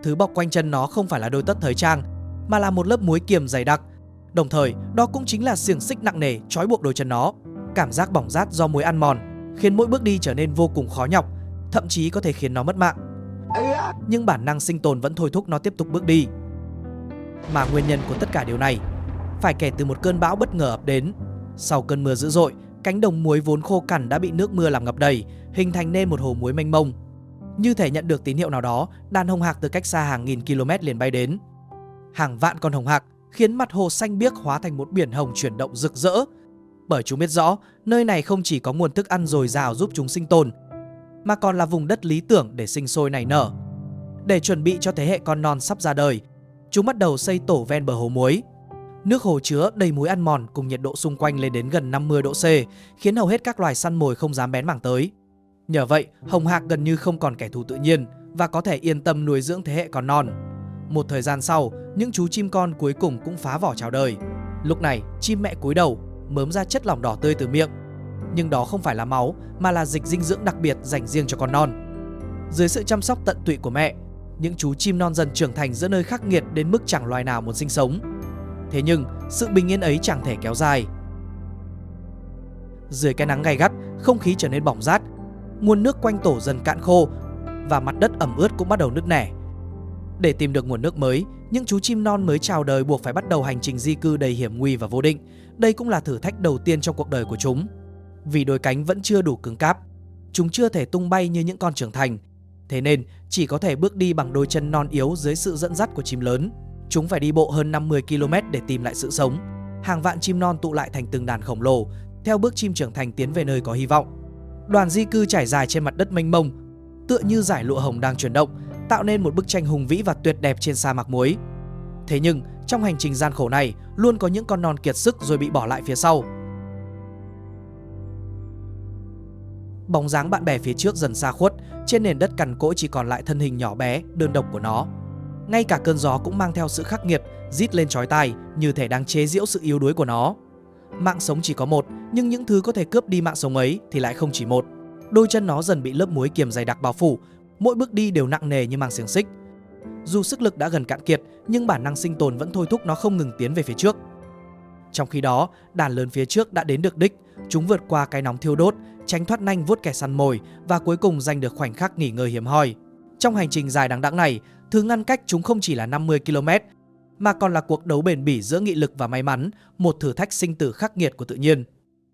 Thứ bọc quanh chân nó không phải là đôi tất thời trang, mà là một lớp muối kiềm dày đặc. Đồng thời, đó cũng chính là xiềng xích nặng nề trói buộc đôi chân nó. Cảm giác bỏng rát do muối ăn mòn khiến mỗi bước đi trở nên vô cùng khó nhọc, thậm chí có thể khiến nó mất mạng. Nhưng bản năng sinh tồn vẫn thôi thúc nó tiếp tục bước đi. Mà nguyên nhân của tất cả điều này phải kể từ một cơn bão bất ngờ ập đến. Sau cơn mưa dữ dội, cánh đồng muối vốn khô cằn đã bị nước mưa làm ngập đầy, hình thành nên một hồ muối mênh mông. Như thể nhận được tín hiệu nào đó, đàn hồng hạc từ cách xa hàng nghìn km liền bay đến. Hàng vạn con hồng hạc khiến mặt hồ xanh biếc hóa thành một biển hồng chuyển động rực rỡ. Bởi chúng biết rõ, nơi này không chỉ có nguồn thức ăn dồi dào giúp chúng sinh tồn, mà còn là vùng đất lý tưởng để sinh sôi nảy nở. Để chuẩn bị cho thế hệ con non sắp ra đời, chúng bắt đầu xây tổ ven bờ hồ muối. Nước hồ chứa đầy muối ăn mòn cùng nhiệt độ xung quanh lên đến gần 50 độ C, khiến hầu hết các loài săn mồi không dám bén mảng tới. Nhờ vậy, hồng hạc gần như không còn kẻ thù tự nhiên và có thể yên tâm nuôi dưỡng thế hệ con non. Một thời gian sau, những chú chim con cuối cùng cũng phá vỏ chào đời. Lúc này, chim mẹ cúi đầu, mớm ra chất lỏng đỏ tươi từ miệng. Nhưng đó không phải là máu, mà là dịch dinh dưỡng đặc biệt dành riêng cho con non. Dưới sự chăm sóc tận tụy của mẹ, những chú chim non dần trưởng thành giữa nơi khắc nghiệt đến mức chẳng loài nào muốn sinh sống. Thế nhưng, sự bình yên ấy chẳng thể kéo dài. Dưới cái nắng gay gắt, không khí trở nên bỏng rát, nguồn nước quanh tổ dần cạn khô và mặt đất ẩm ướt cũng bắt đầu nứt nẻ. Để tìm được nguồn nước mới, những chú chim non mới chào đời buộc phải bắt đầu hành trình di cư đầy hiểm nguy và vô định. Đây cũng là thử thách đầu tiên trong cuộc đời của chúng. Vì đôi cánh vẫn chưa đủ cứng cáp, chúng chưa thể tung bay như những con trưởng thành. Thế nên chỉ có thể bước đi bằng đôi chân non yếu dưới sự dẫn dắt của chim lớn. Chúng phải đi bộ hơn 50 km để tìm lại sự sống. Hàng vạn chim non tụ lại thành từng đàn khổng lồ, theo bước chim trưởng thành tiến về nơi có hy vọng. Đoàn di cư trải dài trên mặt đất mênh mông, tựa như dải lụa hồng đang chuyển động, tạo nên một bức tranh hùng vĩ và tuyệt đẹp trên sa mạc muối. Thế nhưng, trong hành trình gian khổ này, luôn có những con non kiệt sức rồi bị bỏ lại phía sau. Bóng dáng bạn bè phía trước dần xa khuất, trên nền đất cằn cỗi chỉ còn lại thân hình nhỏ bé, đơn độc của nó. Ngay cả cơn gió cũng mang theo sự khắc nghiệt, rít lên chói tai, như thể đang chế giễu sự yếu đuối của nó. Mạng sống chỉ có một, nhưng những thứ có thể cướp đi mạng sống ấy thì lại không chỉ một. Đôi chân nó dần bị lớp muối kiềm dày đặc bao phủ, mỗi bước đi đều nặng nề như mang xiềng xích. Dù sức lực đã gần cạn kiệt, nhưng bản năng sinh tồn vẫn thôi thúc nó không ngừng tiến về phía trước. Trong khi đó, đàn lớn phía trước đã đến được đích, chúng vượt qua cái nóng thiêu đốt, tránh thoát nanh vuốt kẻ săn mồi và cuối cùng giành được khoảnh khắc nghỉ ngơi hiếm hoi. Trong hành trình dài đằng đẵng này, thứ ngăn cách chúng không chỉ là 50 km, mà còn là cuộc đấu bền bỉ giữa nghị lực và may mắn, một thử thách sinh tử khắc nghiệt của tự nhiên.